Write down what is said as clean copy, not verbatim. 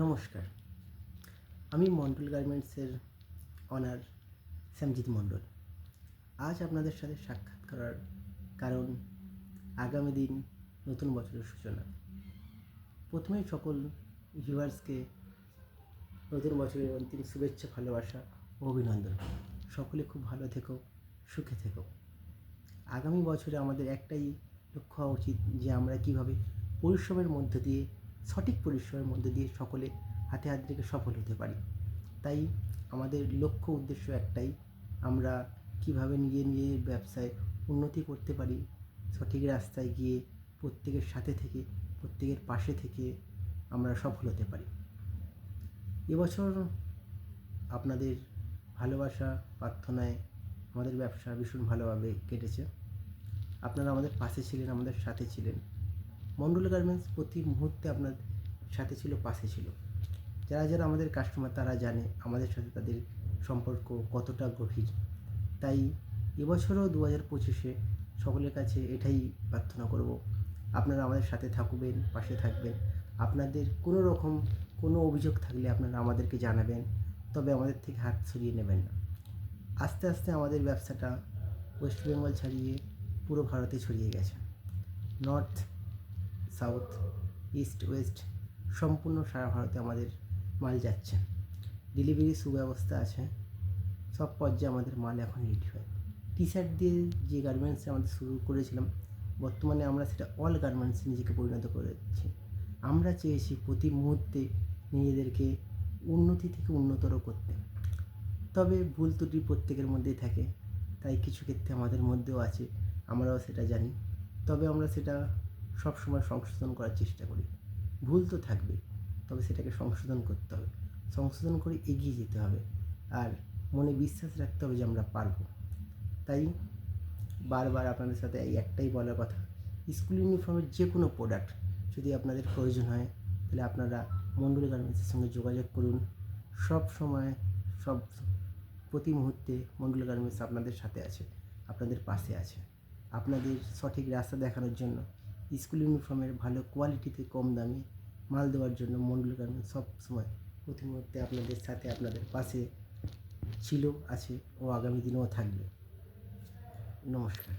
নমস্কার, আমি মণ্ডল গার্মেন্টসের অনার শ্যামজিৎ মণ্ডল। আজ আপনাদের সাথে সাক্ষাৎ করার কারণ আগামী দিন নতুন বছরের সূচনা। প্রথমেই সকল ভিউয়ার্সকে নতুন বছরের অন্তিম শুভেচ্ছা, ভালোবাসা ও অভিনন্দন। সকলে খুব ভালো থেকো, সুখে থেকো। আগামী বছরে আমাদের একটাই লক্ষ্য হওয়া উচিত যে আমরা কীভাবে পরিশ্রমের মধ্য দিয়ে, সঠিক পরিশ্রমের মধ্য দিয়ে সকলে হাতে হাত রেখে সফল হতে পারি। তাই আমাদের লক্ষ্য উদ্দেশ্য একটাই, আমরা কীভাবে নিজের ব্যবসায় উন্নতি করতে পারি, সঠিক রাস্তায় গিয়ে প্রত্যেকের সাথে থেকে, প্রত্যেকের পাশে থেকে আমরা সফল হতে পারি। এবছর আপনাদের ভালোবাসা, প্রার্থনায় আমাদের ব্যবসা ভীষণ ভালোভাবে কেটেছে। আপনারা আমাদের পাশে ছিলেন, আমাদের সাথে ছিলেন। মণ্ডল গার্মেন্টস প্রতি মুহূর্তে আপনার সাথে ছিল, পাশে ছিল। যারা আমাদের কাস্টমার তারা জানে আমাদের সাথে তাদের সম্পর্ক কতটা গভীর। তাই এবছরও 2025-এ সকলের কাছে এটাই প্রার্থনা করব, আপনারা আমাদের সাথে থাকবেন, পাশে থাকবেন। আপনাদের কোনো রকম কোনো অভিযোগ থাকলে আপনারা আমাদেরকে জানাবেন, তবে আমাদের থেকে হাত সরিয়ে নেবেন না। আস্তে আস্তে আমাদের ব্যবসাটা ওয়েস্ট বেঙ্গল ছাড়িয়ে পুরো ভারতে ছড়িয়ে গেছে। নর্থ, সাউথ, ইস্ট, ওয়েস্ট সম্পূর্ণ সারা ভারতে আমাদের মাল যাচ্ছে। ডেলিভারি সুব্যবস্থা আছে, সব পর্যায়ে আমাদের মাল এখন রেডি হয়। টি শার্ট দিয়ে যে গার্মেন্টসে আমাদের শুরু করেছিলাম, বর্তমানে আমরা সেটা অল গার্মেন্টসে নিজেকে পরিণত করেছি। আমরা চেয়েছি প্রতি মুহূর্তে নিজেদেরকে উন্নতি থেকে উন্নতর করতে। তবে ভুল ত্রুটি প্রত্যেকের মধ্যেই থাকে, তাই কিছু ক্ষেত্রে আমাদের মধ্যেও আছে, আমরাও সেটা জানি। তবে আমরা সেটা সবসময় সংশোধন করার চেষ্টা করি। ভুল তো থাকবেই, তবে সেটাকে সংশোধন করতে হবে, সংশোধন করে এগিয়ে যেতে হবে, আর মনে বিশ্বাস রাখতে হবে যে আমরা পারব। তাই বারবার আপনাদের সাথে এই একটাই বলার কথা, স্কুল ইউনিফর্মের যে কোনো প্রোডাক্ট যদি আপনাদের প্রয়োজন হয়, তাহলে আপনারা মণ্ডল গার্মেন্টসের সঙ্গে যোগাযোগ করুন। সব সময়, প্রতি মুহূর্তে মণ্ডল গার্মেন্টস আপনাদের সাথে আছে, আপনাদের পাশে আছে। আপনাদের সঠিক রাস্তা দেখানোর জন্য, স্কুল ইউনিফর্মের ভালো কোয়ালিটিতে কম দামে মাল দেওয়ার জন্য মণ্ডল গার্মেন্টস সব সময় প্রতি মুহূর্তে আপনাদের সাথে, আপনাদের পাশে ছিল, আছে ও আগামী দিনেও থাকবে। নমস্কার।